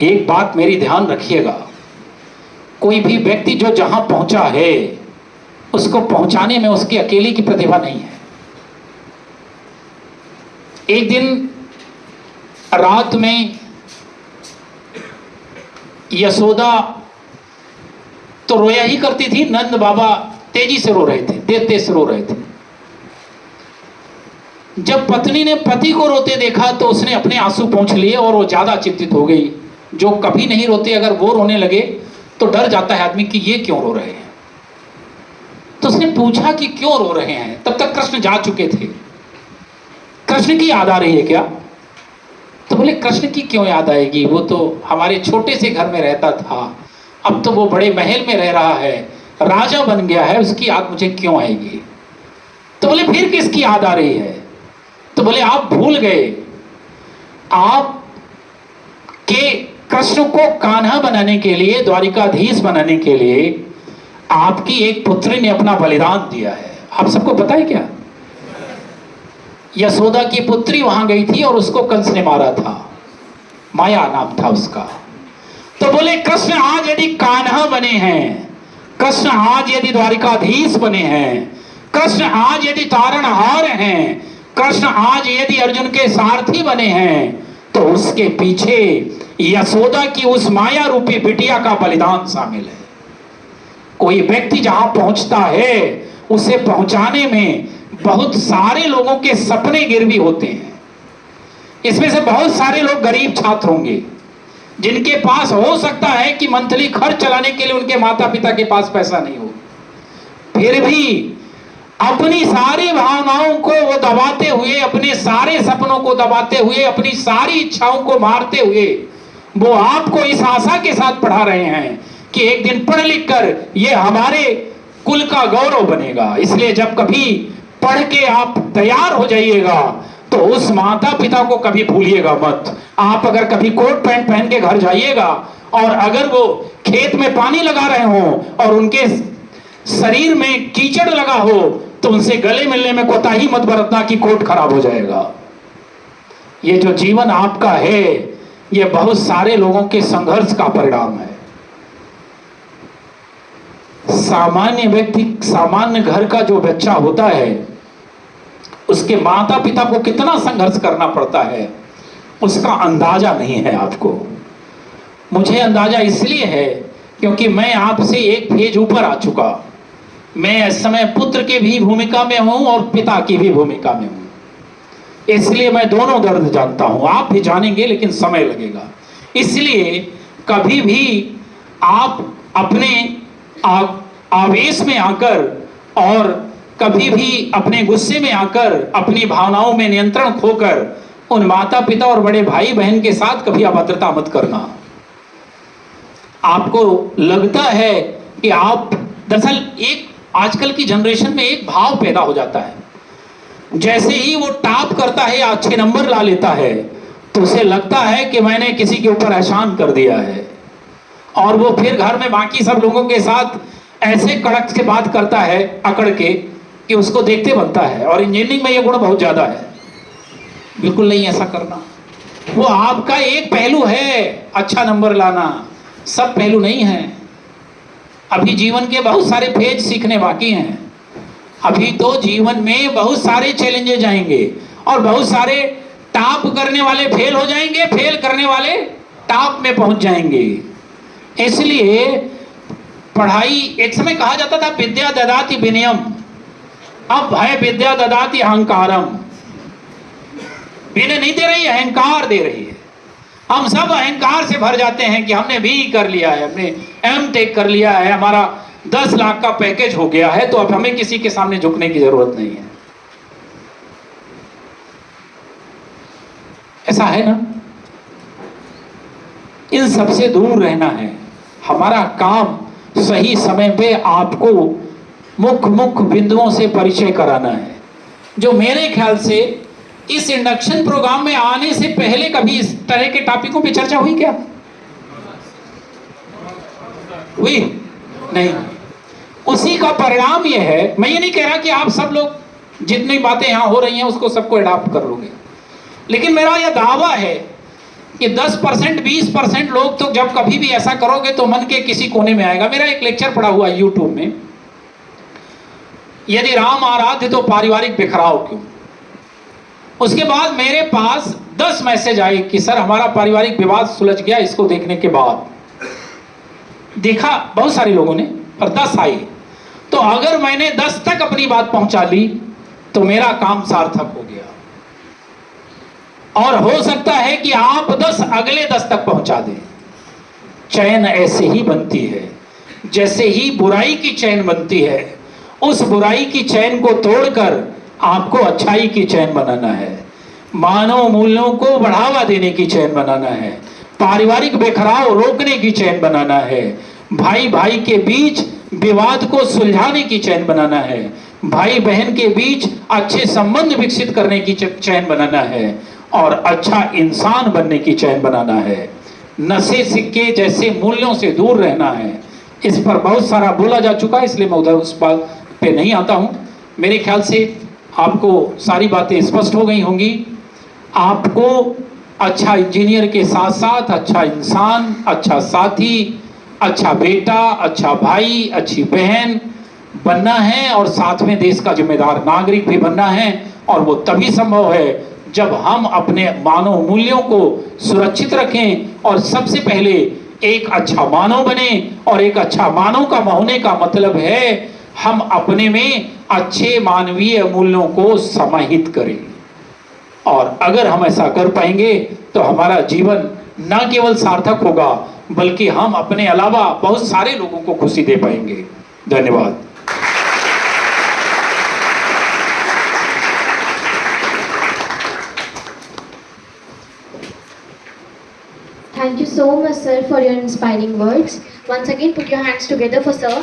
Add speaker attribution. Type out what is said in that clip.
Speaker 1: एक बात मेरी ध्यान रखिएगा, कोई भी व्यक्ति जो जहां पहुंचा है उसको पहुंचाने में उसकी अकेले की प्रतिभा नहीं है। एक दिन रात में यशोदा तो रोया ही करती थी, नंद बाबा तेजी से रो रहे थे, तेज तेज से रो रहे थे। जब पत्नी ने पति को रोते देखा तो उसने अपने आंसू पोंछ लिए और वो ज्यादा चिंतित हो गई। जो कभी नहीं रोते अगर वो रोने लगे तो डर जाता है आदमी कि ये क्यों रो रहे हैं। तो उसने पूछा कि क्यों रो रहे हैं। तब तक कृष्ण जा चुके थे। कृष्ण की याद आ रही है क्या? तो बोले कृष्ण की क्यों याद आएगी, वो तो हमारे छोटे से घर में रहता था, अब तो वो बड़े महल में रह रहा है, राजा बन गया है, उसकी याद मुझे क्यों आएगी। तो बोले फिर किसकी याद आ रही है? तो बोले आप भूल गए, आप के कृष्ण को कान्हा बनाने के लिए, द्वारिकाधीश बनाने के लिए आपकी एक पुत्री ने अपना बलिदान दिया है। आप सबको पता है क्या? यशोदा की पुत्री वहां गई थी और उसको कंस ने मारा था, माया नाम था उसका। तो बोले कृष्ण आज यदि कान्हा बने हैं, कृष्ण आज यदि द्वारिकाधीश बने हैं, कृष्ण आज यदि तारणहार हैं, कृष्ण आज यदि अर्जुन के सारथी बने हैं, तो उसके पीछे यशोदा की उस माया रूपी बिटिया का बलिदान शामिल है। कोई व्यक्ति जहां पहुंचता है उसे पहुंचाने में बहुत सारे लोगों के सपने गिरवी होते हैं। इसमें से बहुत सारे लोग गरीब छात्र होंगे जिनके पास हो सकता है कि मंथली खर्च चलाने के लिए उनके माता पिता के पास पैसा नहीं हो, फिर भी अपनी सारी भावनाओं को वो दबाते हुए, अपने सारे सपनों को दबाते हुए, अपनी सारी इच्छाओं को मारते हुए वो आपको इस आशा के साथ पढ़ा रहे हैं कि एक दिन पढ़ लिख कर ये हमारे कुल का गौरव बनेगा। इसलिए जब कभी पढ़ के आप तैयार हो जाइएगा तो उस माता पिता को कभी भूलिएगा मत। आप अगर कभी कोट पैंट पहन के घर जाइएगा और अगर वो खेत में पानी लगा रहे हो और उनके शरीर में कीचड़ लगा हो तो उनसे गले मिलने में कोताही मत बरतना कि कोट खराब हो जाएगा। ये जो जीवन आपका है ये बहुत सारे लोगों के संघर्ष का परिणाम है। सामान्य व्यक्ति, सामान्य घर का जो बच्चा होता है उसके माता पिता को कितना संघर्ष करना पड़ता है उसका अंदाजा नहीं है आपको। मुझे अंदाजा इसलिए है क्योंकि मैं आपसे एक फेज ऊपर आ चुका। मैं इस समय पुत्र के भी भूमिका में हूं और पिता की भी भूमिका में हूं, इसलिए मैं दोनों दर्द जानता हूं। आप भी जानेंगे लेकिन समय लगेगा। इसलिए कभी भी आप अपने आवेश में आकर और कभी भी अपने गुस्से में आकर, अपनी भावनाओं में नियंत्रण खोकर उन माता पिता और बड़े भाई बहन के साथ कभी अभद्रता मत करना। आपको लगता है कि आप, दरअसल एक आजकल की जनरेशन में एक भाव पैदा हो जाता है, जैसे ही वो टॉप करता है या अच्छे नंबर ला लेता है तो उसे लगता है कि मैंने किसी के ऊपर एहसान कर दिया है, और वो फिर घर में बाकी सब लोगों के साथ ऐसे कड़क से बात करता है अकड़ के कि उसको देखते बनता है। और इंजीनियरिंग में ये गुण बहुत ज्यादा है। बिल्कुल नहीं ऐसा करना। वो आपका एक पहलू है अच्छा नंबर लाना, सब पहलू नहीं है। अभी जीवन के बहुत सारे फेज सीखने बाकी हैं। अभी तो जीवन में बहुत सारे चैलेंजेस आएंगे और बहुत सारे टॉप करने वाले फेल हो जाएंगे, फेल करने वाले टॉप में पहुंच जाएंगे। इसलिए पढ़ाई, एक समय कहा जाता था विद्या ददाति विनयम, अब है विद्या ददाति अहंकारम। विनय नहीं दे रही, अहंकार दे रही है। हम सब अहंकार से भर जाते हैं कि हमने भी कर लिया है, हमने एमटेक कर लिया है, हमारा 10 लाख का पैकेज हो गया है, तो अब हमें किसी के सामने झुकने की जरूरत नहीं है। ऐसा है ना? इन सबसे दूर रहना है। हमारा काम सही समय पे आपको मुख्य बिंदुओं से परिचय कराना है, जो मेरे ख्याल से इस इंडक्शन प्रोग्राम में आने से पहले कभी इस तरह के टॉपिकों पे चर्चा हुई क्या? हुई नहीं। उसी का परिणाम यह है। मैं ये नहीं कह रहा कि आप सब लोग जितनी बातें यहां हो रही हैं उसको सबको अडॉप्ट कर लोगे, लेकिन मेरा यह दावा है कि 10% 20% लोग तो जब कभी भी ऐसा करोगे तो मन के किसी कोने में आएगा। मेरा एक लेक्चर पड़ा हुआ यूट्यूब में, यदि राम आराध्य तो पारिवारिक बिखराव क्यों। उसके बाद मेरे पास 10 मैसेज आए कि सर हमारा पारिवारिक विवाद सुलझ गया। इसको देखने के बाद देखा बहुत सारे लोगों ने, पर 10 आए। तो अगर मैंने 10 तक अपनी बात पहुंचा ली तो मेरा काम सार्थक हो गया। और हो सकता है कि आप 10 अगले 10 तक पहुंचा दें। चैन ऐसे ही बनती है जैसे ही बुराई की चैन बनती है। उस बुराई की चैन को तोड़कर आपको अच्छाई की चैन बनाना है, मानव मूल्यों को बढ़ावा देने की चैन बनाना है, पारिवारिक बिखराव रोकने की चैन बनाना है, भाई भाई के बीच विवाद को सुलझाने की चैन बनाना है, भाई बहन के बीच अच्छे संबंध विकसित करने की चैन बनाना है, और अच्छा इंसान बनने की चैन बनाना है। नशे सिक्के जैसे मूल्यों से दूर रहना है। इस पर बहुत सारा बोला जा चुका है, इसलिए मैं उधर उस बात पे नहीं आता हूं। मेरे ख्याल से आपको सारी बातें स्पष्ट हो गई होंगी। आपको अच्छा इंजीनियर के साथ साथ अच्छा इंसान, अच्छा साथी, अच्छा बेटा, अच्छा भाई, अच्छी बहन बनना है, और साथ में देश का जिम्मेदार नागरिक भी बनना है। और वो तभी संभव है जब हम अपने मानव मूल्यों को सुरक्षित रखें, और सबसे पहले एक अच्छा मानव बने। और एक अच्छा मानव का होने का मतलब है हम अपने में अच्छे मानवीय मूल्यों को समाहित करें। और अगर हम ऐसा कर पाएंगे तो हमारा जीवन न केवल सार्थक होगा, बल्कि हम अपने अलावा बहुत सारे लोगों को खुशी दे पाएंगे। धन्यवाद।
Speaker 2: Thank you so much, sir, for your inspiring words. Once again, put your hands together for sir.